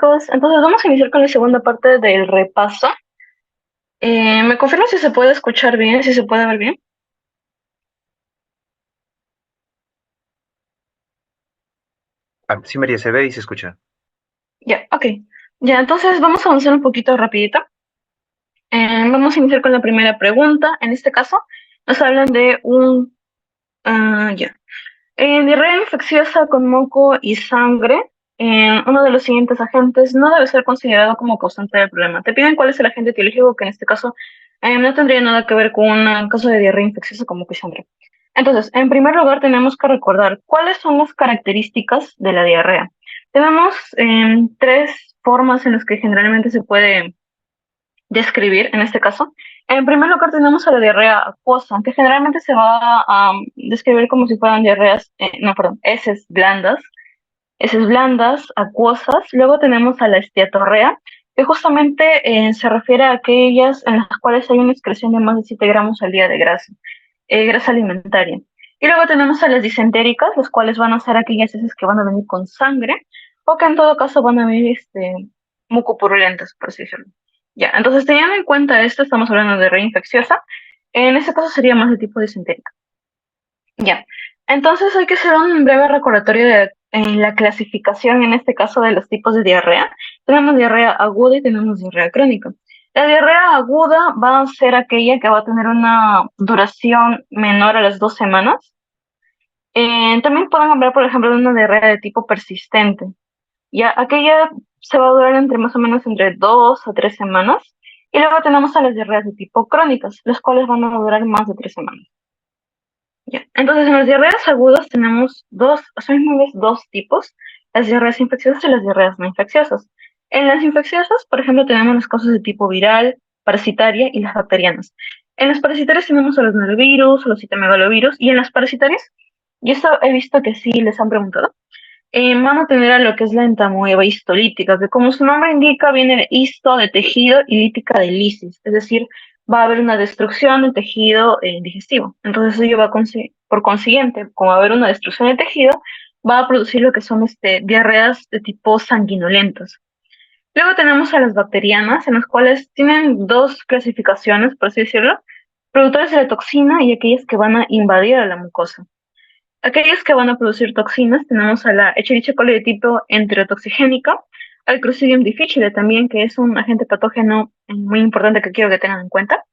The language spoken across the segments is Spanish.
Entonces vamos a iniciar con la segunda parte del repaso. ¿Me confirma si se puede escuchar bien, si se puede ver bien? Ah, sí, María, se ve y se escucha. Ya, ok. Ya, entonces vamos a avanzar un poquito rapidito. Vamos a iniciar con la primera pregunta. En este caso, nos hablan de ya. Diarrea infecciosa con moco y sangre. Uno de los siguientes agentes no debe ser considerado como causante del problema. Te piden cuál es el agente etiológico, que en este caso no tendría nada que ver con un caso de diarrea infecciosa con moco y sangre. Entonces, en primer lugar, tenemos que recordar cuáles son las características de la diarrea. Tenemos tres formas en las que generalmente se puede describir en este caso. En primer lugar tenemos a la diarrea acuosa, que generalmente se va a describir como si fueran diarreas, no, perdón, heces blandas, acuosas. Luego tenemos a la esteatorrea, que justamente se refiere a aquellas en las cuales hay una excreción de más de 7 gramos al día de grasa, grasa alimentaria. Y luego tenemos a las disentéricas, las cuales van a ser aquellas heces que van a venir con sangre, o que en todo caso van a venir mucopurulentas, por así decirlo. Ya, entonces teniendo en cuenta esto, estamos hablando de reinfecciosa. En este caso sería más de tipo disentérica. Ya, entonces hay que hacer un breve recordatorio de la clasificación, en este caso, de los tipos de diarrea. Tenemos diarrea aguda y tenemos diarrea crónica. La diarrea aguda va a ser aquella que va a tener una duración menor a las 2 semanas. También pueden hablar, por ejemplo, de una diarrea de tipo persistente. Ya, aquella se va a durar entre más o menos entre 2 a 3 semanas. Y luego tenemos a las diarreas de tipo crónicas, las cuales van a durar más de 3 semanas. Ya. Entonces, en las diarreas agudas tenemos dos tipos, las diarreas infecciosas y las diarreas no infecciosas. En las infecciosas, por ejemplo, tenemos las causas de tipo viral, parasitaria y las bacterianas. En las parasitarias tenemos a los norovirus, a los citomegalovirus, y en las parasitarias, y esto he visto que sí les han preguntado, van a tener a lo que es la entamoeba histolítica, que como su nombre indica, viene de histo, de tejido, y lítica, de lisis, es decir, va a haber una destrucción del tejido digestivo. Entonces ello va por consiguiente, como va a haber una destrucción del tejido, va a producir lo que son diarreas de tipo sanguinolentos. Luego tenemos a las bacterianas, en las cuales tienen dos clasificaciones, por así decirlo, productores de la toxina y aquellas que van a invadir a la mucosa. Aquellas que van a producir toxinas, tenemos a la Escherichia coli de tipo enterotoxigénica, al Clostridium difficile también, que es un agente patógeno muy importante que quiero que tengan en cuenta.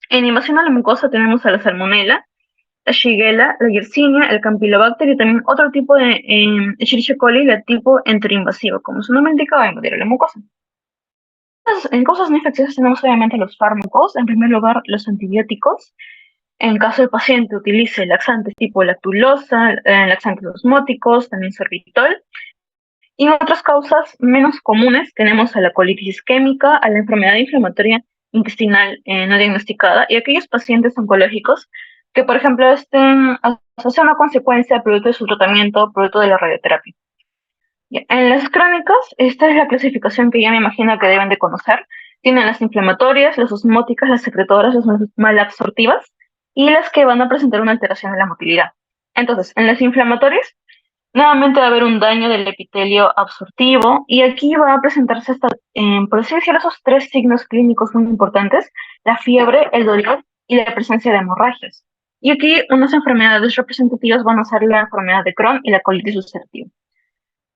En invasión a la mucosa tenemos a la Salmonella, la Shigella, la Yersinia, el Campylobacter y también otro tipo de Escherichia coli de tipo enteroinvasivo. Como su nombre indica, va a invadir a la mucosa. En causas no infecciosas tenemos obviamente los fármacos, en primer lugar los antibióticos. En caso el paciente utilice laxantes tipo lactulosa, laxantes osmóticos, también sorbitol. Y en otras causas menos comunes tenemos a la colitis isquémica, a la enfermedad inflamatoria intestinal no diagnosticada y aquellos pacientes oncológicos que, por ejemplo, estén asociados a una consecuencia producto de su tratamiento, producto de la radioterapia. Ya, en las crónicas, esta es la clasificación que ya me imagino que deben de conocer. Tienen las inflamatorias, las osmóticas, las secretoras, las malabsortivas y las que van a presentar una alteración de la motilidad. Entonces, en las inflamatorias, nuevamente va a haber un daño del epitelio absortivo y aquí va a presentarse por así decirlo, esos tres signos clínicos muy importantes, la fiebre, el dolor y la presencia de hemorragias. Y aquí unas enfermedades representativas van a ser la enfermedad de Crohn y la colitis ulcerativa.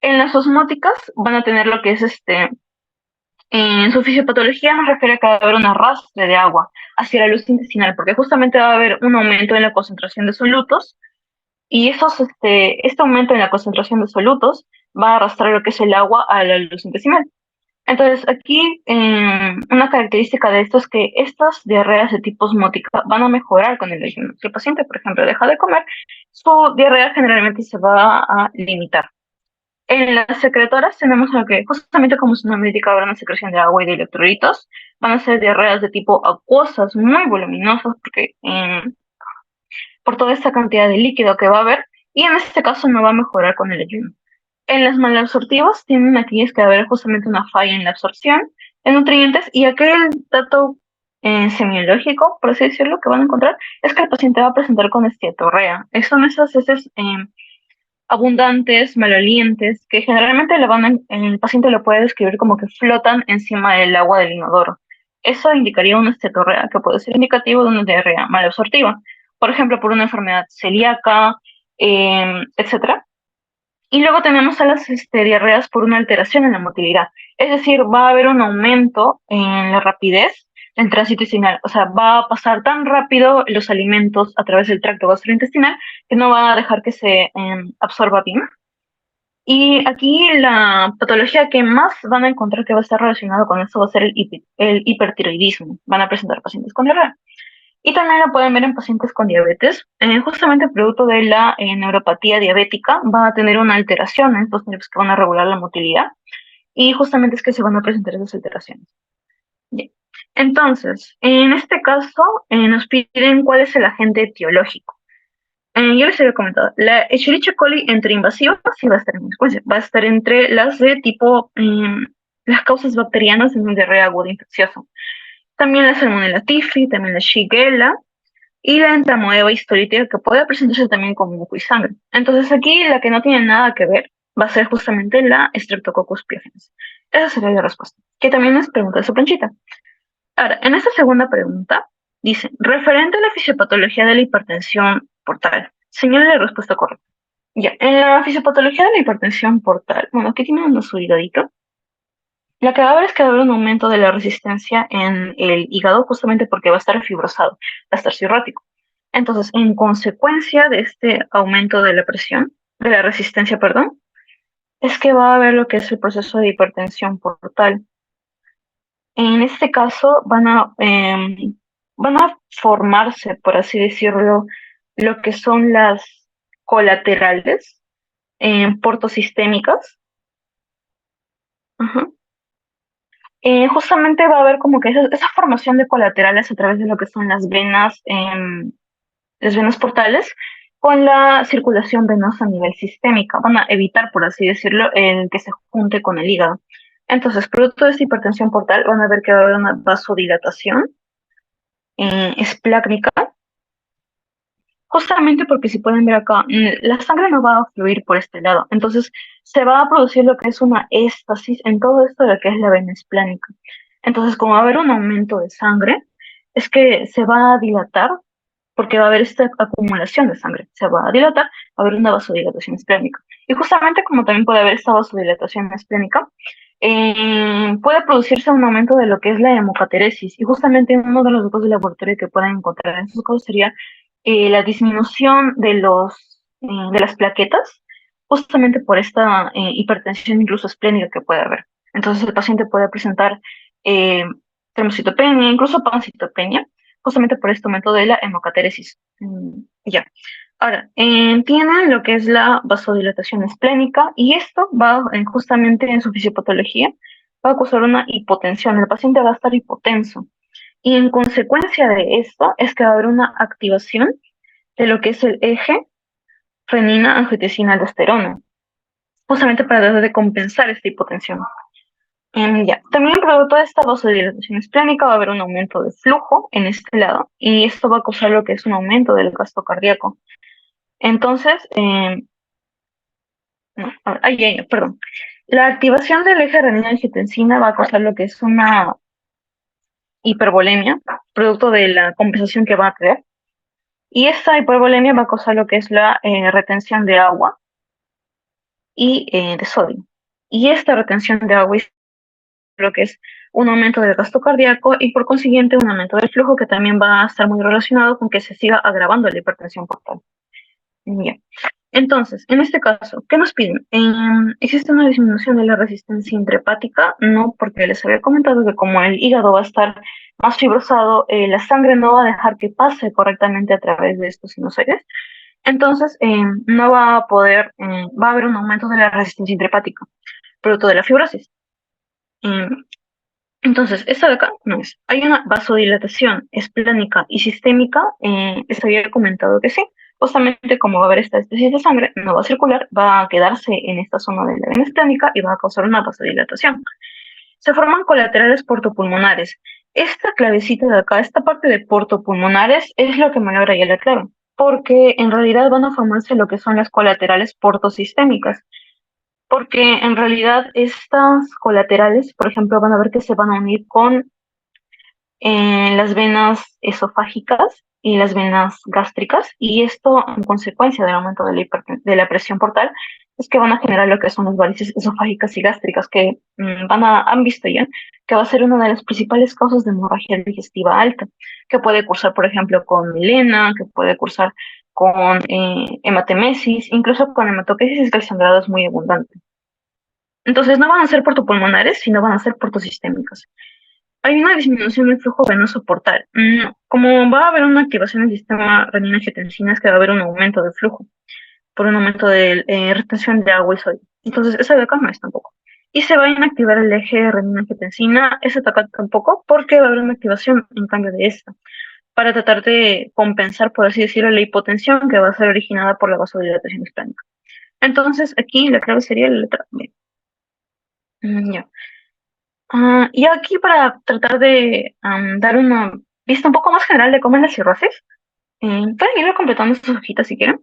En las osmóticas van a tener lo que es en su fisiopatología nos refiere a que va a haber un arrastre de agua hacia la luz intestinal, porque justamente va a haber un aumento en la concentración de solutos y este aumento en la concentración de solutos va a arrastrar lo que es el agua a la luz intestinal. Entonces, aquí una característica de esto es que estas diarreas de tipo osmótica van a mejorar con el ayuno. Si el paciente, por ejemplo, deja de comer, su diarrea generalmente se va a limitar. En las secretoras tenemos lo que, justamente como su nombre indica, habrá una secreción de agua y de electrolitos. Van a ser diarreas de tipo acuosas, muy voluminosas, porque por toda esta cantidad de líquido que va a haber, y en este caso no va a mejorar con el ayuno. En las malabsortivas tienen aquí que haber justamente una falla en la absorción de nutrientes, y aquel dato semiológico, por así decirlo, que van a encontrar es que el paciente va a presentar con esteatorrea. Son esas heces abundantes, malolientes, que generalmente el paciente lo puede describir como que flotan encima del agua del inodoro. Eso indicaría una esteatorrea, que puede ser indicativo de una diarrea malabsortiva, por ejemplo, por una enfermedad celíaca, etcétera. Y luego tenemos a las diarreas por una alteración en la motilidad. Es decir, va a haber un aumento en la rapidez del tránsito intestinal. O sea, va a pasar tan rápido los alimentos a través del tracto gastrointestinal que no va a dejar que se absorba bien. Y aquí la patología que más van a encontrar que va a estar relacionada con esto va a ser el hipertiroidismo. Van a presentar pacientes con diarrea. Y también la pueden ver en pacientes con diabetes. Justamente producto de la neuropatía diabética va a tener una alteración en estos nervios que van a regular la motilidad y justamente es que se van a presentar esas alteraciones. Bien. Entonces, en este caso nos piden cuál es el agente etiológico. Yo les había comentado, la Escherichia coli entre invasivas sí va a estar en secuencia, va a estar entre las de tipo, las causas bacterianas de una diarrea aguda infecciosa. También la Salmonella typhi, también la Shigella, y la entamoeba histolítica que puede presentarse también con muco y sangre. Entonces aquí la que no tiene nada que ver va a ser justamente la Streptococcus pyogenes. Esa sería la respuesta, que también es pregunta de su planchita. Ahora, en esta segunda pregunta, dice, referente a la fisiopatología de la hipertensión portal, señale la respuesta correcta. Ya, en la fisiopatología de la hipertensión portal, bueno, aquí tiene un hígadito. La que va a haber es que va a haber un aumento de la resistencia en el hígado justamente porque va a estar fibrosado, va a estar cirrótico. Entonces, en consecuencia de este aumento de la presión, de la resistencia, perdón, es que va a haber lo que es el proceso de hipertensión portal. En este caso van a formarse, por así decirlo, lo que son las colaterales portosistémicas. Ajá. Justamente va a haber como que esa formación de colaterales a través de lo que son las venas portales, con la circulación venosa a nivel sistémica. Van a evitar, por así decirlo, el que se junte con el hígado. Entonces, producto de esta hipertensión portal, van a ver que va a haber una vasodilatación esplácnica, justamente porque si pueden ver acá, la sangre no va a fluir por este lado. Entonces, se va a producir lo que es una éstasis en todo esto de lo que es la vena esplánica. Entonces, como va a haber un aumento de sangre, es que se va a dilatar porque va a haber esta acumulación de sangre, se va a dilatar, va a haber una vasodilatación esplénica. Y justamente como también puede haber esta vasodilatación esplénica, puede producirse un aumento de lo que es la hemocateresis. Y justamente uno de los datos de laboratorio que pueden encontrar en estos casos sería la disminución de las plaquetas, justamente por esta hipertensión incluso esplénica que puede haber. Entonces el paciente puede presentar tromocitopenia, incluso pancitopenia, justamente por este aumento de la hemocateresis. Ya. Ahora, tienen lo que es la vasodilatación esplénica y esto va justamente en su fisiopatología, va a causar una hipotensión. El paciente va a estar hipotenso. Y en consecuencia de esto es que va a haber una activación de lo que es el eje renina-angiotensina-aldosterona, justamente para tratar de compensar esta hipotensión. Ya. También producto de esta vasodilatación esplénica va a haber un aumento de flujo en este lado y esto va a causar lo que es un aumento del gasto cardíaco. Entonces, no, perdón. La activación del eje renina-angiotensina va a causar lo que es una hipervolemia, producto de la compensación que va a crear. Y esta hipervolemia va a causar lo que es la retención de agua y de sodio. Y esta retención de agua y lo que es un aumento del gasto cardíaco y por consiguiente un aumento del flujo que también va a estar muy relacionado con que se siga agravando la hipertensión portal. Bien. Entonces, en este caso, ¿qué nos piden? Existe una disminución de la resistencia intrahepática, no porque les había comentado que como el hígado va a estar más fibrosado, la sangre no va a dejar que pase correctamente a través de estos sinusoides. Entonces, no va a poder, va a haber un aumento de la resistencia intrahepática, producto de la fibrosis. Entonces, esta de acá no es. Hay una vasodilatación esplénica y sistémica, les había comentado que sí. Justamente como va a haber esta especie de sangre, no va a circular, va a quedarse en esta zona de la vena esplénica y va a causar una vasodilatación. Se forman colaterales portopulmonares. Esta clavecita de acá, esta parte de portopulmonares, es lo que me logra ya la clave. porque en realidad van a formarse lo que son las colaterales portosistémicas, porque en realidad estas colaterales, por ejemplo, van a ver que se van a unir con las venas esofágicas y las venas gástricas, y esto en consecuencia del aumento de de la presión portal es que van a generar lo que son las varices esofágicas y gástricas, que han visto ya que va a ser una de las principales causas de hemorragia digestiva alta, que puede cursar, por ejemplo, con milena, que puede cursar con hematemesis, incluso con hematopesis, que el sangrado es muy abundante. Entonces no van a ser portopulmonares, sino van a ser portosistémicas. Hay una disminución del flujo venoso portal. Como va a haber una activación del sistema renina-angiotensina, es que va a haber un aumento del flujo por un aumento de retención de agua y sodio. Entonces, esa de acá no es tampoco. Y se va a inactivar el eje renina-angiotensina, ese de acá tampoco, porque va a haber una activación en cambio de esta, para tratar de compensar, por así decirlo, la hipotensión que va a ser originada por la vasodilatación hispánica. Entonces, aquí la clave sería la letra B. Ya. Y aquí para tratar de dar una vista un poco más general de cómo es la cirrosis, pueden ir completando sus hojitas si quieren.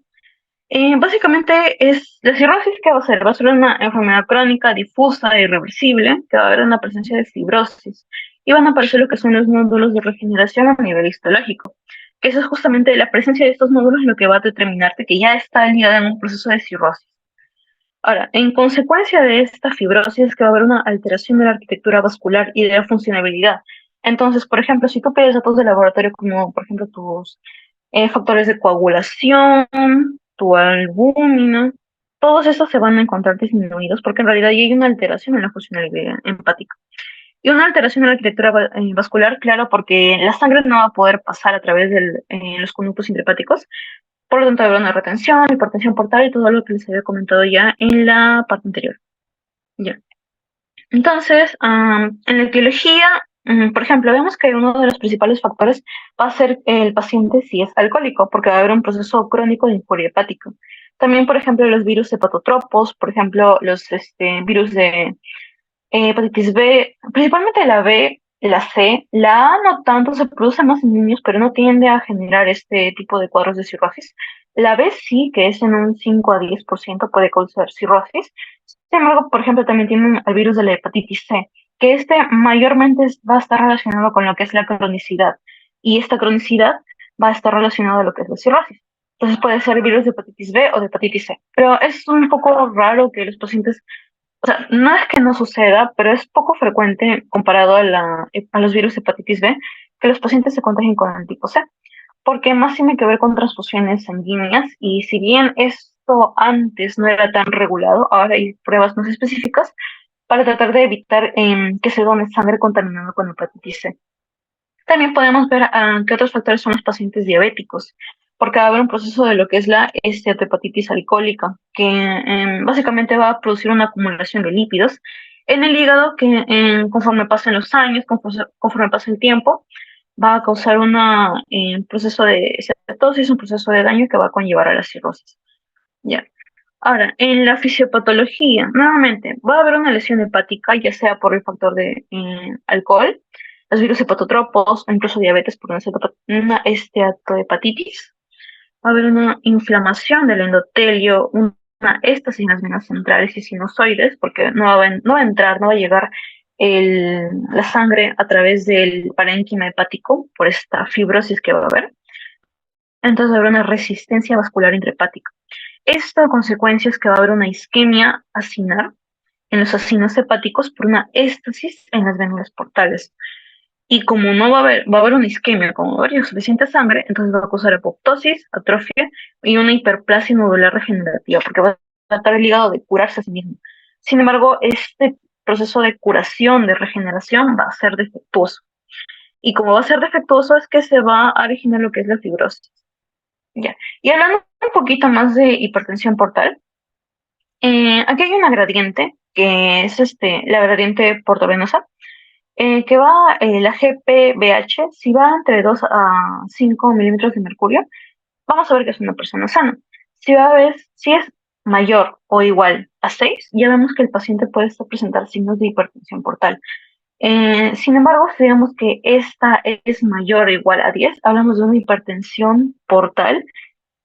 Básicamente es la cirrosis que va a ser, una enfermedad crónica, difusa e irreversible, que va a haber una presencia de fibrosis y van a aparecer lo que son los nódulos de regeneración a nivel histológico, que eso es justamente la presencia de estos nódulos lo que va a determinarte que ya está ligada en un proceso de cirrosis. Ahora, en consecuencia de esta fibrosis es que va a haber una alteración de la arquitectura vascular y de la funcionabilidad. Entonces, por ejemplo, si tú pides datos de laboratorio como, por ejemplo, tus factores de coagulación, tu albúmina, todos estos se van a encontrar disminuidos porque en realidad ya hay una alteración en la funcionalidad hepática. Y una alteración en la arquitectura vascular, claro, porque la sangre no va a poder pasar a través de los conductos intrahepáticos, por lo tanto, habrá una retención, hipertensión portal y todo lo que les había comentado ya en la parte anterior. Ya. Entonces, en la etiología, por ejemplo, vemos que uno de los principales factores va a ser el paciente si es alcohólico, porque va a haber un proceso crónico de injuria hepática. También, por ejemplo, los virus hepatotropos, por ejemplo, los virus de hepatitis B, principalmente la B, la C, la A no tanto, se produce más en niños, pero no tiende a generar este tipo de cuadros de cirrosis. La B sí, que es en un 5 a 10% puede causar cirrosis. Sin embargo, por ejemplo, también tienen el virus de la hepatitis C, que este mayormente va a estar relacionado con lo que es la cronicidad. Y esta cronicidad va a estar relacionada a lo que es la cirrosis. Entonces puede ser virus de hepatitis B o de hepatitis C. Pero es un poco raro que los pacientes, o sea, no es que no suceda, pero es poco frecuente comparado a los virus de hepatitis B que los pacientes se contagien con el tipo C, porque más tiene que ver con transfusiones sanguíneas y si bien esto antes no era tan regulado, ahora hay pruebas más específicas para tratar de evitar que se done sangre contaminada con hepatitis C. También podemos ver qué otros factores son los pacientes diabéticos, porque va a haber un proceso de lo que es la esteatohepatitis alcohólica, que básicamente va a producir una acumulación de lípidos en el hígado que conforme pasen los años, conforme pasa el tiempo, va a causar un proceso de cetosis, un proceso de daño que va a conllevar a la cirrosis. Ya. Ahora, en la fisiopatología, nuevamente, va a haber una lesión hepática, ya sea por el factor de alcohol, los virus hepatotropos, o incluso diabetes por una esteatohepatitis. Va a haber una inflamación del endotelio, una éstasis en las venas centrales y sinusoides, porque no va a entrar, no va a llegar la sangre a través del parénquima hepático por esta fibrosis que va a haber. Entonces va a haber una resistencia vascular intrahepática. Esto a consecuencia es que va a haber una isquemia acinar en los acinos hepáticos por una éstasis en las vénulas portales. Y como no va a haber una isquemia, como va a haber suficiente sangre, entonces va a causar apoptosis, atrofia y una hiperplasia nodular regenerativa, porque va a tratar el hígado de curarse a sí mismo. Sin embargo, este proceso de curación, de regeneración, va a ser defectuoso. Y como va a ser defectuoso, es que se va a originar lo que es la fibrosis. Ya. Y hablando un poquito más de hipertensión portal, aquí hay una gradiente, que es la gradiente portovenosa, que va la GPBH, si va entre 2 a 5 milímetros de mercurio, vamos a ver que es una persona sana. Si es mayor o igual a 6, ya vemos que el paciente puede presentar signos de hipertensión portal. Sin embargo, si vemos que esta es mayor o igual a 10, hablamos de una hipertensión portal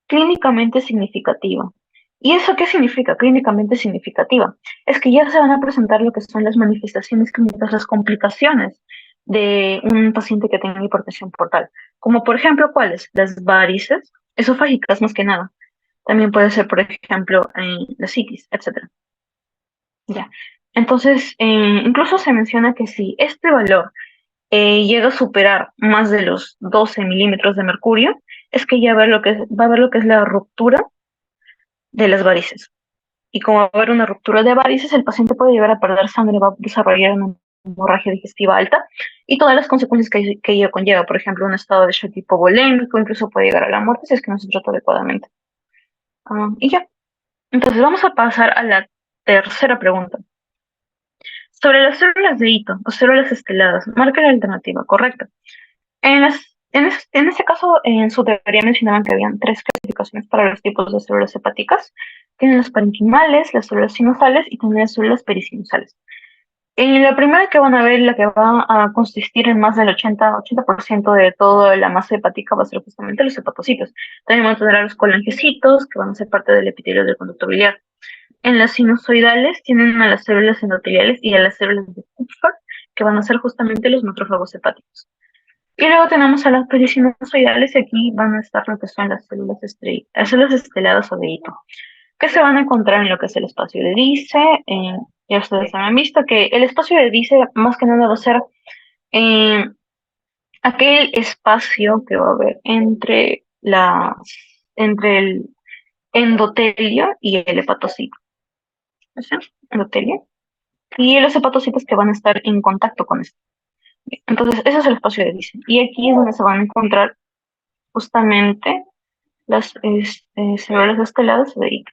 clínicamente significativa. ¿Y eso qué significa clínicamente significativa? Es que ya se van a presentar lo que son las manifestaciones clínicas, las complicaciones de un paciente que tenga hipertensión portal, como por ejemplo, ¿cuáles? Las varices esofágicas más que nada. También puede ser, por ejemplo, la citis, etcétera. Ya. Entonces, incluso se menciona que si este valor llega a superar más de los 12 milímetros de mercurio, es que ya va a haber lo que es la ruptura de las varices. Y como va a haber una ruptura de varices, el paciente puede llegar a perder sangre, va a desarrollar una hemorragia digestiva alta y todas las consecuencias que ello conlleva, por ejemplo, un estado de shock hipovolémico, incluso puede llegar a la muerte si es que no se trata adecuadamente. Y ya. Entonces vamos a pasar a la tercera pregunta. Sobre las células de hito o células esteladas, marca la alternativa correcta. En este caso, en su teoría mencionaban que habían tres clasificaciones para los tipos de células hepáticas. Tienen las parenquimales, las células sinusales y también las células perisinusales. En la primera que van a ver, la que va a consistir en más del 80% de toda la masa hepática va a ser justamente los hepatocitos. También van a tener a los colangiocitos, que van a ser parte del epitelio del conducto biliar. En las sinusoidales tienen a las células endoteliales y a las células de Kupffer, que van a ser justamente los macrófagos hepáticos. Y luego tenemos a las perisinusoidales y aquí van a estar lo que son las células esteladas o de hito, que se van a encontrar en lo que es el espacio de Dice. Ya ustedes han visto que el espacio de Dice más que nada va a ser eh, aquel espacio que va a haber entre el endotelio y el hepatocito. ¿Sí? Endotelio. Y los hepatocitos que van a estar en contacto con esto. Entonces, ese es el espacio de Dice. Y aquí es donde se van a encontrar justamente las células esteladas de hito.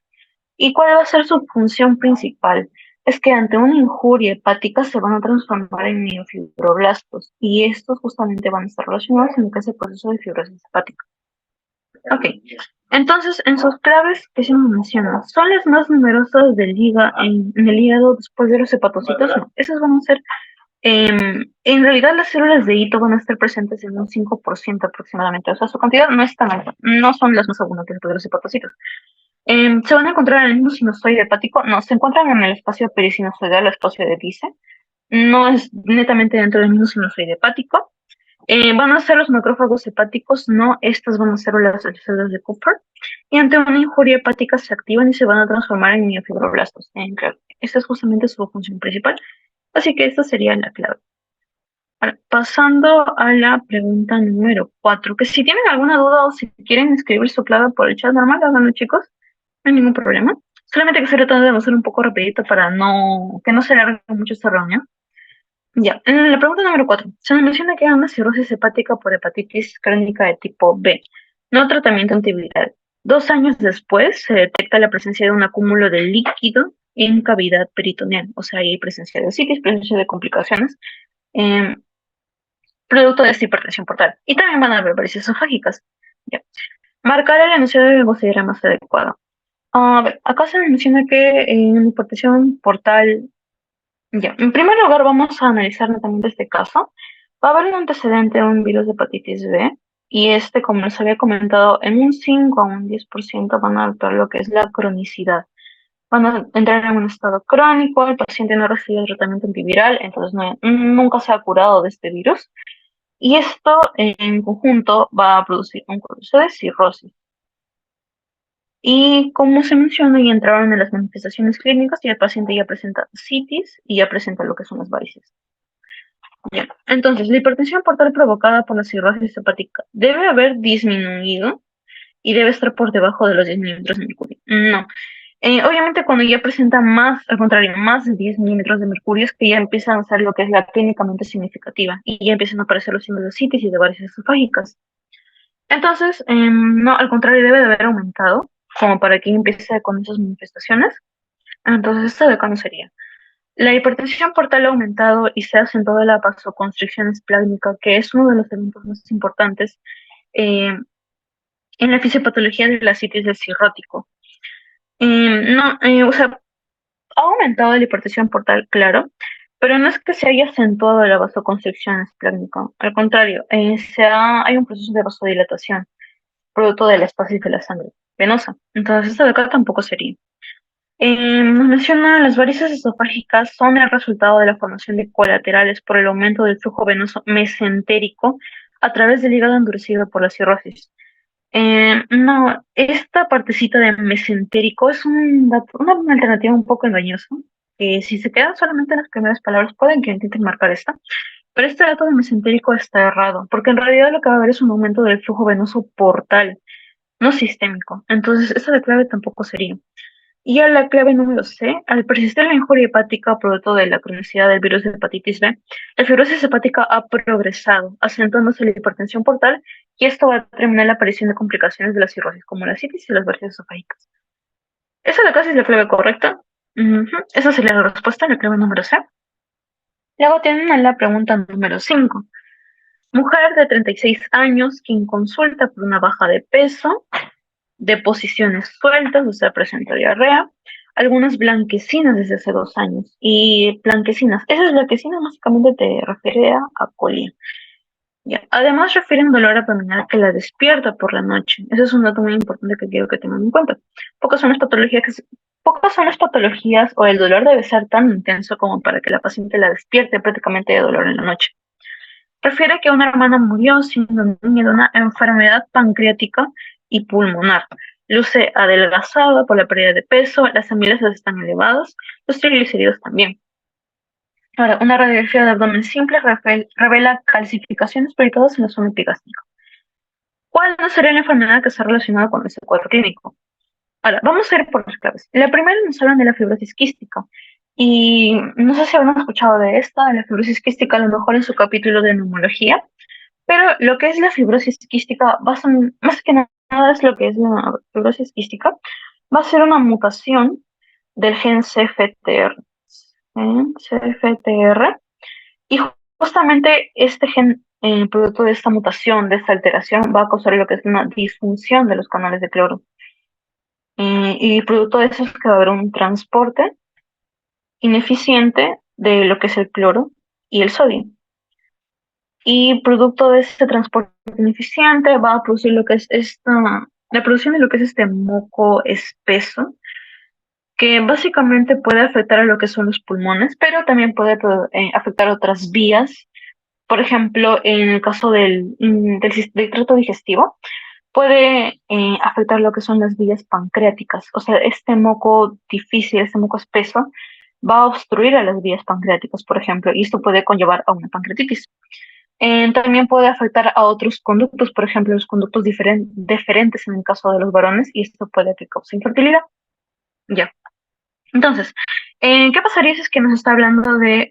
¿Y cuál va a ser su función principal? Es que ante una injuria hepática se van a transformar en miofibroblastos y estos justamente van a estar relacionados en lo que es el proceso de fibrosis hepática. Ok, entonces en sus claves que se nos menciona, ¿son las más numerosas en el hígado después de los hepatocitos? No, esas van a ser, en realidad las células de hito van a estar presentes en un 5% aproximadamente, o sea, su cantidad no es tan alta, no son las más abundantes de los hepatocitos. ¿Se van a encontrar en el mismo sinusoide hepático? No, se encuentran en el espacio perisinusoidal, el espacio de Dice. No es netamente dentro del mismo sinusoide hepático. Van a ser los macrófagos hepáticos, no, estas van a ser las células de Cooper. Y ante una injuria hepática se activan y se van a transformar en miofibroblastos. Claro, esta es justamente su función principal. Así que esta sería la clave. Ahora, pasando a la pregunta número 4, que si tienen alguna duda o si quieren escribir su clave por el chat normal, háganlo, chicos. No hay ningún problema. Solamente que estoy tratando de hacer un poco rapidito para que no se alargue mucho esta reunión. Ya, en la pregunta número 4, se nos menciona que hay una cirrosis hepática por hepatitis crónica de tipo B, no tratamiento antiviral. 2 años después se detecta la presencia de un acúmulo de líquido en cavidad peritoneal, o sea, hay presencia de citis, presencia de complicaciones, eh, producto de esta hipertensión portal. Y también van a haber varices esofágicas. Ya. Marcar el enunciado del glucograma más adecuado. A ver, acá se menciona que en hipertensión portal, ya, en primer lugar vamos a analizar netamente este caso. Va a haber un antecedente de un virus de hepatitis B y este, como les había comentado, en un 5 a un 10% van a adoptar lo que es la cronicidad. Van a entrar en un estado crónico, el paciente no recibe el tratamiento antiviral, entonces nunca se ha curado de este virus. Y esto en conjunto va a producir un proceso de cirrosis. Y como se menciona, ya entraron en las manifestaciones clínicas y el paciente ya presenta citis y ya presenta lo que son las varices. Bien. Entonces, la hipertensión portal provocada por la cirrosis hepática debe haber disminuido y debe estar por debajo de los 10 milímetros de mercurio. No. Obviamente, cuando ya presenta más, al contrario, más de 10 milímetros de mercurio, es que ya empiezan a ser lo que es la clínicamente significativa y ya empiezan a aparecer los signos de citis y de varices esofágicas. Entonces, no, al contrario, debe de haber aumentado como para que empiece con esas manifestaciones. Entonces, ¿esto de cuándo sería? La hipertensión portal ha aumentado y se ha acentuado la vasoconstricción esplácnica, que es uno de los eventos más importantes eh, en la fisiopatología de la citis del cirrótico. No, o sea, ha aumentado la hipertensión portal, claro, pero no es que se haya acentuado la vasoconstricción esplácnica. Al contrario, hay un proceso de vasodilatación, producto de la estasis de la sangre. venosa. Entonces, esta de acá tampoco sería. Nos menciona las varices esofágicas son el resultado de la formación de colaterales por el aumento del flujo venoso mesentérico a través del hígado endurecido por la cirrosis. No, esta partecita de mesentérico es una alternativa un poco engañosa, que si se quedan solamente en las primeras palabras pueden que intenten marcar esta, pero este dato de mesentérico está errado, porque en realidad lo que va a haber es un aumento del flujo venoso portal, no sistémico. Entonces, esa de clave tampoco sería. Y a la clave número C, al persistir la injuria hepática producto de la cronicidad del virus de hepatitis B, la fibrosis hepática ha progresado, acentuándose la hipertensión portal, y esto va a determinar la aparición de complicaciones de la cirrosis, como la citis y las varices esofágicas. Esa de acá sí es la clave correcta. Ujú. Esa sería la respuesta, la clave número C. Luego tienen la pregunta número 5. Mujer de 36 años quien consulta por una baja de peso, de posiciones sueltas, o sea, presenta diarrea, algunas blanquecinas desde hace 2 años. Y blanquecinas, esas blanquecinas básicamente te refiere a colia. Ya. Además, refieren dolor abdominal que la despierta por la noche. Ese es un dato muy importante que quiero que tengan en cuenta. Pocas son las patologías pocas son las patologías o el dolor debe ser tan intenso como para que la paciente la despierte prácticamente de dolor en la noche. Refiere que una hermana murió siendo niña de una enfermedad pancreática y pulmonar. Luce adelgazada por la pérdida de peso, las amílesas están elevadas, los triglicéridos también. Ahora, una radiografía de abdomen simple revela calcificaciones proyectadas en la zona epigástica. ¿Cuál no sería la enfermedad que está relacionada con este cuadro clínico? Ahora, vamos a ir por las claves. La primera nos hablan de la fibrosis quística. Y no sé si habrán escuchado de esta, de la fibrosis quística, a lo mejor en su capítulo de neumología. Pero lo que es la fibrosis quística, más que nada es lo que es la fibrosis quística, va a ser una mutación del gen CFTR. CFTR, y justamente este gen, producto de esta mutación, de esta alteración, va a causar lo que es una disfunción de los canales de cloro. Y producto de eso es que va a haber un transporte ineficiente de lo que es el cloro y el sodio. Y producto de este transporte ineficiente va a producir lo que es la producción de lo que es este moco espeso, que básicamente puede afectar a lo que son los pulmones, pero también puede afectar otras vías. Por ejemplo, en el caso del tracto digestivo, puede afectar lo que son las vías pancreáticas. O sea, este moco difícil, este moco espeso, va a obstruir a las vías pancreáticas, por ejemplo, y esto puede conllevar a una pancreatitis. También puede afectar a otros conductos, por ejemplo, los conductos deferentes en el caso de los varones, y esto puede que cause infertilidad. Ya. Entonces, ¿qué pasaría si es que nos está hablando de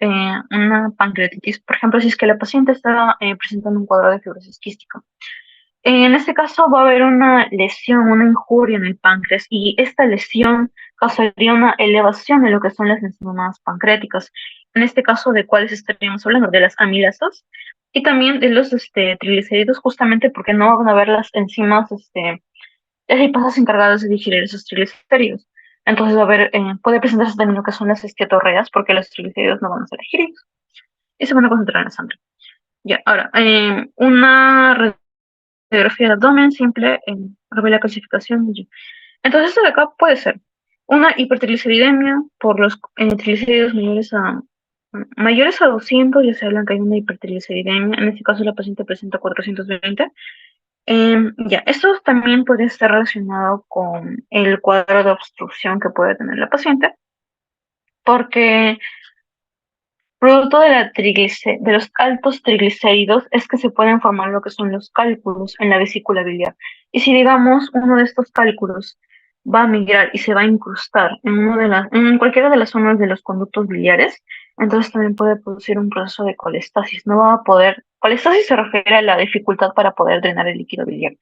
una pancreatitis? Por ejemplo, si es que la paciente está presentando un cuadro de fibrosis quística. En este caso va a haber una lesión, una injuria en el páncreas, y esta lesión causaría una elevación de lo que son las enzimas pancreáticas. En este caso, ¿de cuáles estaríamos hablando? De las amilasas y también de los triglicéridos, justamente porque no van a haber las enzimas, las lipasas encargadas de digerir esos triglicéridos. Entonces va a haber, puede presentarse también lo que son las esteatorreas, porque los triglicéridos no van a ser digeridos y se van a concentrar en la sangre. Ya, ahora, una radiografía del abdomen simple revela calcificación. Entonces, esto de acá puede ser una hipertrigliceridemia por los triglicéridos mayores a 200, ya se hablan que hay una hipertrigliceridemia. En este caso, la paciente presenta 420. Ya, esto también puede estar relacionado con el cuadro de obstrucción que puede tener la paciente, porque producto de los altos triglicéridos es que se pueden formar lo que son los cálculos en la vesícula biliar. Y si digamos uno de estos cálculos va a migrar y se va a incrustar en cualquiera de las zonas de los conductos biliares, entonces también puede producir un proceso de colestasis. No va a poder, colestasis se refiere a la dificultad para poder drenar el líquido biliar.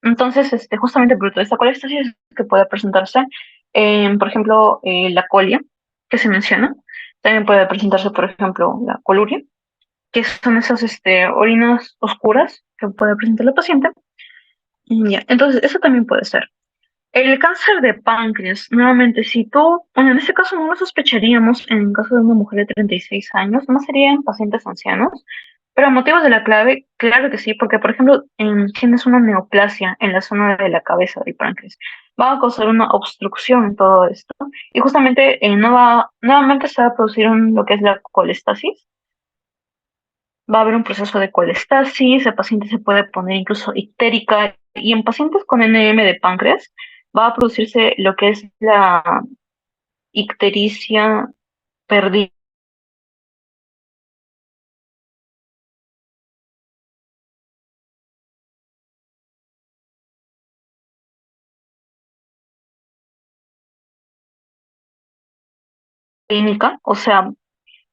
Entonces, justamente producto de esta colestasis es que puede presentarse, por ejemplo, la colia, que se menciona. También puede presentarse, por ejemplo, la coluria, que son esas orinas oscuras que puede presentar la paciente. Ya, entonces, eso también puede ser. El cáncer de páncreas, nuevamente, si tú, bueno, en este caso no lo sospecharíamos en el caso de una mujer de 36 años, más serían pacientes ancianos, Pero motivos de la clave, claro que sí, porque por ejemplo, tienes una neoplasia en la zona de la cabeza del páncreas, va a causar una obstrucción en todo esto y justamente nuevamente se va a producir lo que es la colestasis. Va a haber un proceso de colestasis, el paciente se puede poner incluso ictérica y en pacientes con NM de páncreas va a producirse lo que es la ictericia perdida clínica, o sea,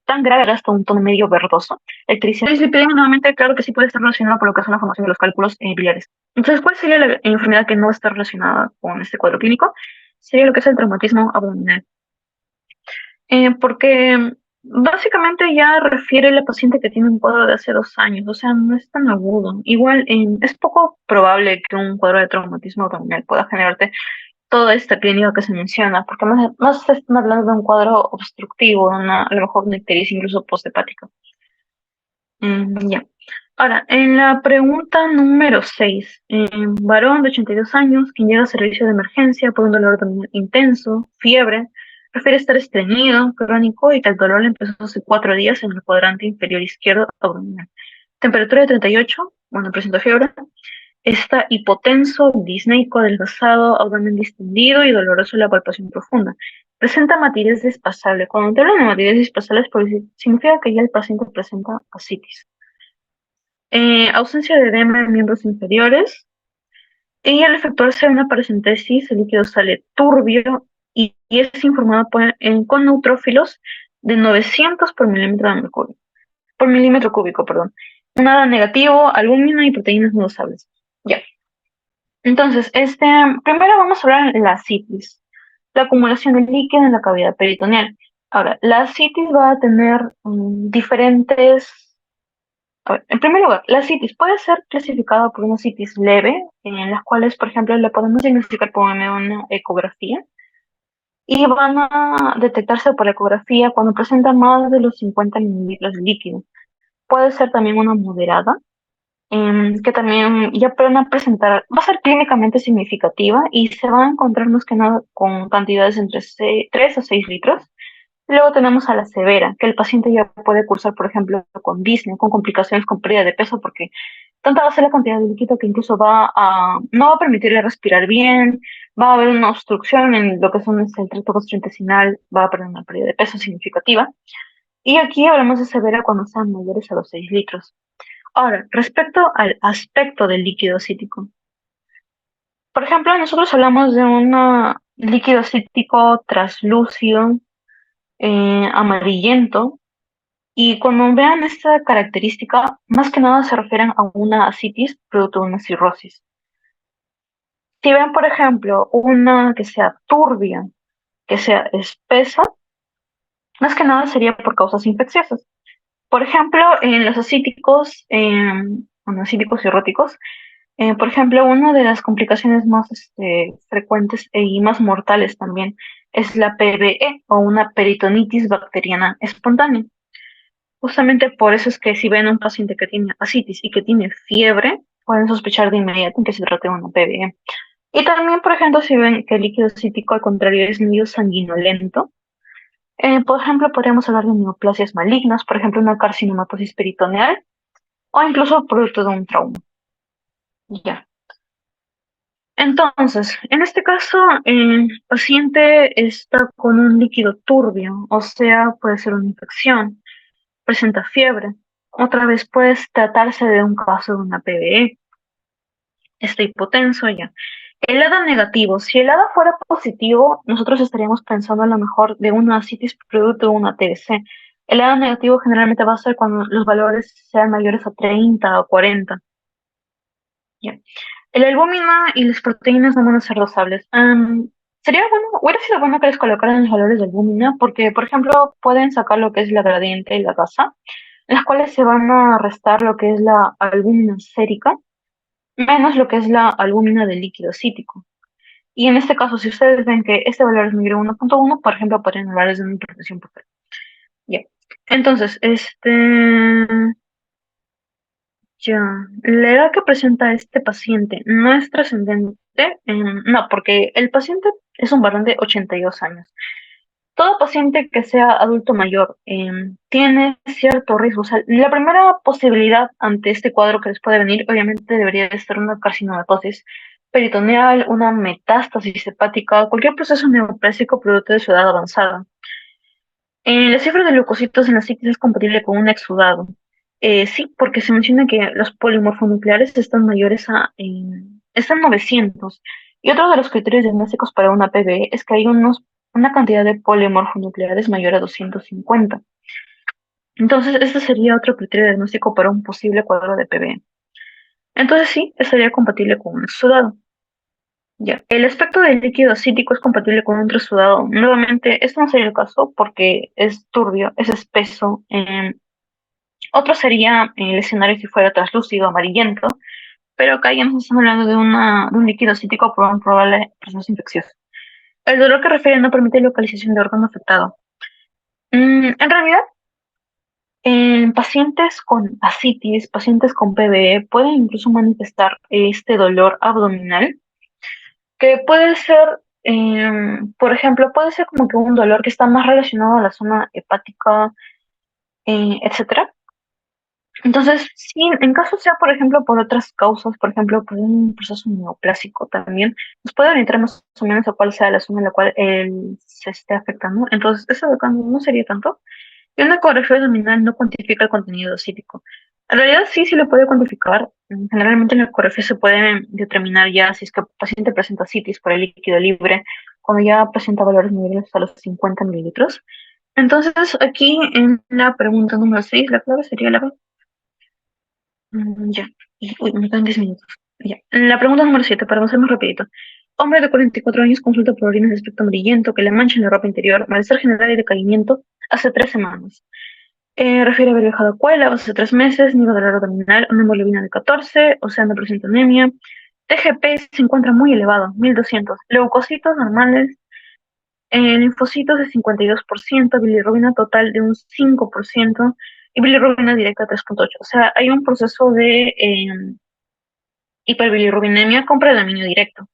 tan grave hasta un tono medio verdoso. La ictericia dislipidemia nuevamente, claro que sí puede estar relacionada por lo que es la formación de los cálculos biliares. Entonces, ¿cuál sería la enfermedad que no está relacionada con este cuadro clínico? Sería lo que es el traumatismo abdominal. Porque básicamente ya refiere a la paciente que tiene un cuadro de hace 2 años, o sea, no es tan agudo. Igual es poco probable que un cuadro de traumatismo abdominal pueda generarte toda esta clínica que se menciona, porque más se están hablando de un cuadro obstructivo, a lo mejor una ictericia incluso posthepática. Ya. Ahora, en la pregunta número 6, varón de 82 años, quien llega a servicio de emergencia por un dolor abdominal intenso, fiebre, prefiere estar estreñido, crónico y que el dolor le empezó hace 4 días en el cuadrante inferior izquierdo abdominal. Temperatura de 38, bueno, presenta fiebre, está hipotenso, disneico, adelgazado, abdomen distendido y doloroso en la palpación profunda. Presenta matidez despasable. Cuando te hablan de matidez despasable, significa que ya el paciente presenta ascitis. Ausencia de edema en miembros inferiores. Y al efectuarse una paracentesis, el líquido sale turbio y es informado con neutrófilos de 900 por milímetro de mercurio, por milímetro cúbico, perdón. Nada negativo, albúmina y proteínas no usables. Ya. Entonces, primero vamos a hablar de la ascitis, la acumulación de líquido en la cavidad peritoneal. Ahora, la ascitis va a tener diferentes. A ver, en primer lugar, la ascitis puede ser clasificada por una ascitis leve, en las cuales, por ejemplo, le podemos diagnosticar por medio de una ecografía y van a detectarse por ecografía cuando presenta más de los 50 mililitros de líquido. Puede ser también una moderada, que también ya van a presentar, va a ser clínicamente significativa y se va a encontrar más que nada con cantidades entre 3 a 6 litros. Luego tenemos a la severa, que el paciente ya puede cursar, por ejemplo, con disnea, con complicaciones con pérdida de peso, porque tanta va a ser la cantidad de líquido que incluso no va a permitirle respirar bien, va a haber una obstrucción en lo que son el tracto gastrointestinal, va a haber una pérdida de peso significativa. Y aquí hablamos de severa cuando sean mayores a los 6 litros. Ahora, respecto al aspecto del líquido acítico. Por ejemplo, nosotros hablamos de un líquido acítico traslúcido, amarillento, y cuando vean esta característica, más que nada se refieren a una ascitis producto de una cirrosis. Si ven, por ejemplo, una que sea turbia, que sea espesa, más que nada sería por causas infecciosas. Por ejemplo, en los acíticos, bueno, acíticos cirróticos, por ejemplo, una de las complicaciones más frecuentes y más mortales también es la PBE o una peritonitis bacteriana espontánea. Justamente por eso es que si ven a un paciente que tiene ascitis y que tiene fiebre, pueden sospechar de inmediato en que se trata de una PBE. Y también, por ejemplo, si ven que el líquido cítico, al contrario, es medio sanguinolento, por ejemplo, podríamos hablar de neoplasias malignas, por ejemplo, una carcinomatosis peritoneal o incluso producto de un trauma. Ya. Entonces, en este caso, el paciente está con un líquido turbio, o sea, puede ser una infección, presenta fiebre. Otra vez puede tratarse de un caso de una PBE, está hipotenso ya. El hada negativo, si el hada fuera positivo, nosotros estaríamos pensando a lo mejor de una ascitis producto de una TBC. El hada negativo generalmente va a ser cuando los valores sean mayores a 30 o 40. Ya. El albúmina y las proteínas no van a ser dosables. Sería bueno, hubiera sido bueno que les colocaran los valores de albúmina, porque, por ejemplo, pueden sacar lo que es la gradiente y la tasa, las cuales se van a restar lo que es la albúmina sérica, menos lo que es la albúmina del líquido cítico. Y en este caso, si ustedes ven que este valor es menor a 1.1, por ejemplo, podrían hablar de una hipertensión portal. Ya. Entonces, Ya, la edad que presenta este paciente no es trascendente, no, porque el paciente es un varón de 82 años. Todo paciente que sea adulto mayor tiene cierto riesgo. O sea, la primera posibilidad ante este cuadro que les puede venir, obviamente, debería de ser una carcinomatosis peritoneal, una metástasis hepática, cualquier proceso neoplásico producto de su edad avanzada. La cifra de leucocitos en la citis es compatible con un exudado. Sí, porque se menciona que los polimorfonucleares están mayores están 900. Y otro de los criterios diagnósticos para una PBE es que hay una cantidad de polimorfonucleares mayor a 250. Entonces, este sería otro criterio diagnóstico para un posible cuadro de PBE. Entonces, sí, estaría compatible con un exudado. Ya. El aspecto del líquido acítico es compatible con un trasudado. Nuevamente, esto no sería el caso porque es turbio, es espeso. Otro sería el escenario si fuera translúcido, amarillento, pero acá ya nos estamos hablando de un líquido acítico por un probable proceso infeccioso. El dolor que refiere no permite localización de órgano afectado. En realidad, en pacientes con ascitis, pacientes con PBE, pueden incluso manifestar este dolor abdominal que puede ser, por ejemplo, puede ser como que un dolor que está más relacionado a la zona hepática, etcétera. Entonces, sí, en caso sea, por ejemplo, por otras causas, por ejemplo, por un proceso neoplásico también, nos puede orientar más o menos a cuál sea la zona en la cual él se esté afectando. Entonces, eso de acá no sería tanto. Y una ecografía abdominal no cuantifica el contenido acítico. En realidad sí lo puede cuantificar. Generalmente en la ecografía se puede determinar ya si es que el paciente presenta citis por el líquido libre, cuando ya presenta valores medibles hasta los 50 mililitros. Entonces, aquí en la pregunta número 6 la clave sería la B. Ya. Uy, me quedan 10 minutos. Ya. La pregunta número 7 para avanzar más rapidito. Hombre de 44 años consulta por orinas de aspecto amarillento que le manchan la ropa interior, malestar general y decaimiento hace 3 semanas. Refiere haber viajado a Cuela hace 3 meses, nivel de dolor abdominal, una hemoglobina de 14, o sea, no presenta anemia. TGP se encuentra muy elevado, 1200. Leucocitos normales, linfocitos de 52%, bilirrubina total de un 5% y bilirrubina directa 3,8. O sea, hay un proceso de hiperbilirrubinemia con predominio directo.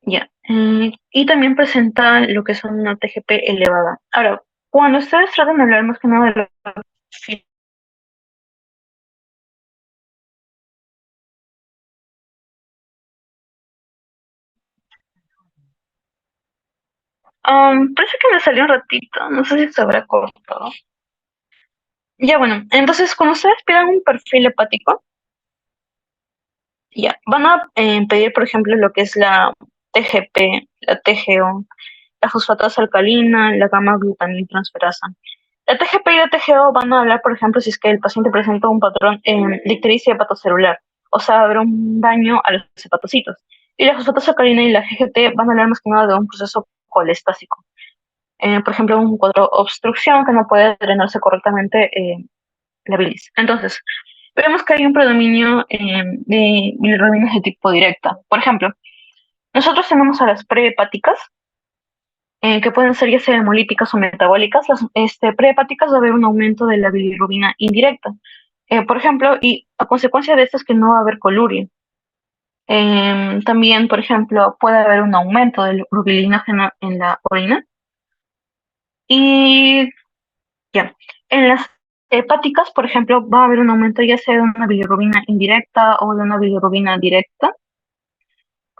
Ya. Y también presenta lo que son una TGP elevada. Ahora, cuando ustedes tratan de hablar más que nada de la parece que me salió un ratito, no sé si se habrá cortado. Ya bueno, entonces cuando ustedes pidan un perfil hepático, ya, van a pedir, por ejemplo, lo que es la TGP, la TGO, la fosfatasa alcalina, la gamma glutamiltransferasa. La TGP y la TGO van a hablar, por ejemplo, si es que el paciente presenta un patrón de ictericia hepatocelular, o sea, habrá un daño a los hepatocitos. Y la fosfatasa alcalina y la GGT van a hablar más que nada de un proceso colestásico. Por ejemplo, un cuadro de obstrucción que no puede drenarse correctamente la bilis. Entonces, vemos que hay un predominio de bilirrubinas de tipo directa. Por ejemplo, nosotros tenemos a las prehepáticas, que pueden ser ya sea hemolíticas o metabólicas. Las prehepáticas va a haber un aumento de la bilirrubina indirecta. Por ejemplo, y a consecuencia de esto es que no va a haber coluria. También, por ejemplo, puede haber un aumento del urobilinógeno en la orina. Y ya. En las hepáticas, por ejemplo, va a haber un aumento ya sea de una bilirrubina indirecta o de una bilirrubina directa.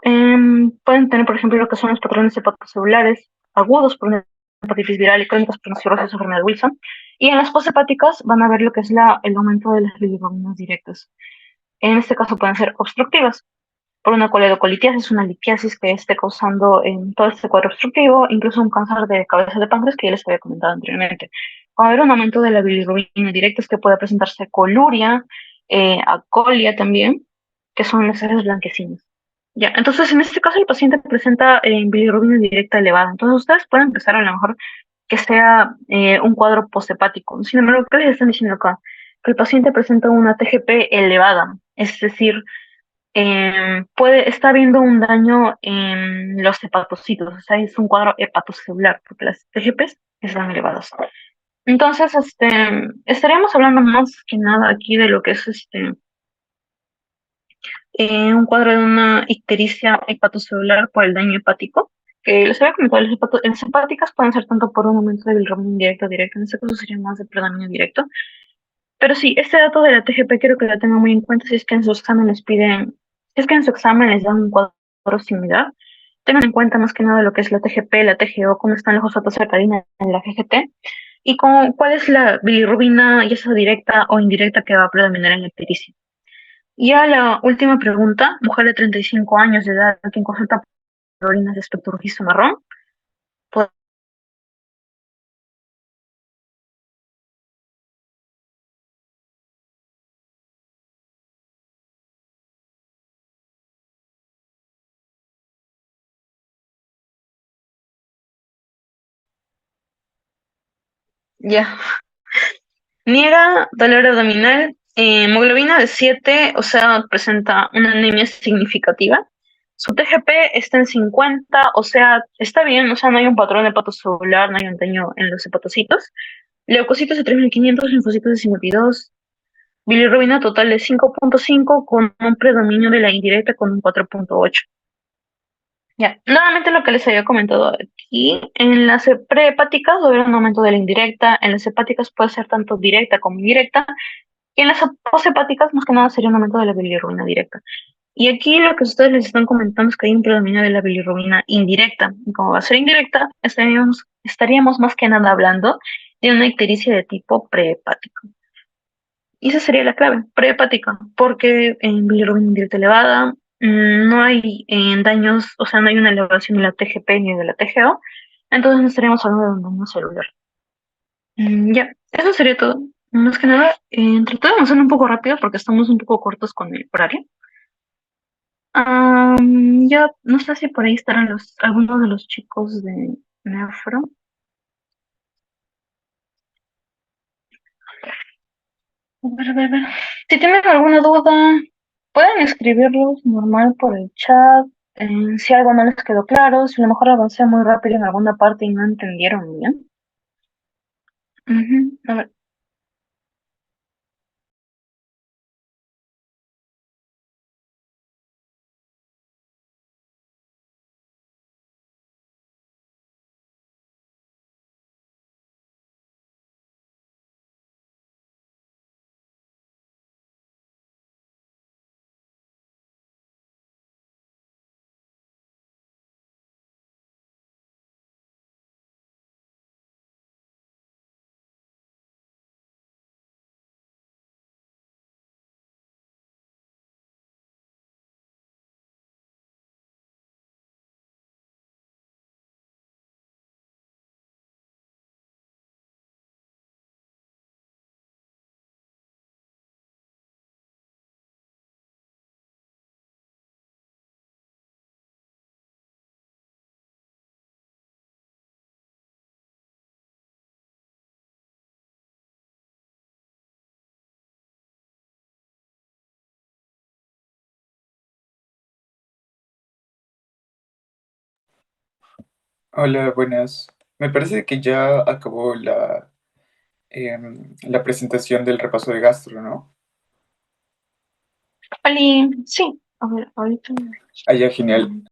Pueden tener, por ejemplo, lo que son los patrones hepatocelulares agudos por una hepatitis viral y crónicos por una cirrosis o enfermedad de Wilson. Y en las poshepáticas van a ver lo que es el aumento de las bilirrubinas directas. En este caso pueden ser obstructivas por una coledocolitiasis, una litiasis que esté causando todo este cuadro obstructivo, incluso un cáncer de cabeza de páncreas que ya les había comentado anteriormente. Va a haber un aumento de la bilirrubina directa que puede presentarse coluria, acolia también, que son las heces blanquecinas. Ya, entonces en este caso el paciente presenta bilirrubina directa elevada. Entonces ustedes pueden empezar a lo mejor que sea un cuadro posthepático. Sin embargo, ¿qué les están diciendo acá? Que el paciente presenta una TGP elevada, es decir, está habiendo un daño en los hepatocitos, o sea, es un cuadro hepatocelular, porque las TGPs están elevadas. Entonces, estaríamos hablando más que nada aquí de lo que es un cuadro de una ictericia hepatocelular por el daño hepático, que les había comentado, las hepáticas pueden ser tanto por un aumento de bilirrubina indirecto o directo, en este caso sería más de predominio directo. Pero sí, este dato de la TGP quiero que lo tengan muy en cuenta si es que en su examen les piden, si es que en su examen les dan un cuadro similar. Tengan en cuenta más que nada lo que es la TGP, la TGO, cómo están los fosfatos alcalinos en la GGT y con cuál es la bilirrubina, ya sea directa o indirecta, que va a predominar en la ictericia. Y a la última pregunta, mujer de 35 años de edad, quien consulta por orinas de espectro rojizo marrón. Pues, ya. Niega dolor abdominal, hemoglobina de 7, o sea, presenta una anemia significativa. Su TGP está en 50, o sea, está bien, o sea, no hay un patrón hepatocelular, no hay un daño en los hepatocitos. Leucocitos de 3.500, linfocitos de 52, bilirrubina total de 5.5 con un predominio de la indirecta con un 4.8. Ya, nuevamente lo que les había comentado aquí, en las prehepáticas va a haber un aumento de la indirecta, en las hepáticas puede ser tanto directa como indirecta, y en las poshepáticas más que nada sería un aumento de la bilirrubina directa. Y aquí lo que ustedes les están comentando es que hay un predominio de la bilirrubina indirecta, y como va a ser indirecta, estaríamos más que nada hablando de una ictericia de tipo prehepático. Y esa sería la clave, prehepática, porque en bilirrubina indirecta elevada no hay daños, o sea, no hay una elevación de la TGP ni de la TGO, entonces no estaríamos hablando de un daño celular. Ya, eso sería todo. Más que nada, traté de avanzar un poco rápido porque estamos un poco cortos con el horario. Ya, no sé si por ahí estarán algunos de los chicos de Nefro. A ver. Si tienen alguna duda, pueden escribirlos normal por el chat. Si algo no les quedó claro, si a lo mejor avancé muy rápido en alguna parte y no entendieron bien. Ujú. A ver, Hola, buenas. Me parece que ya acabó la presentación del repaso de gastro, ¿no? Oli, sí, a ver, ahorita. Ah, ya, genial.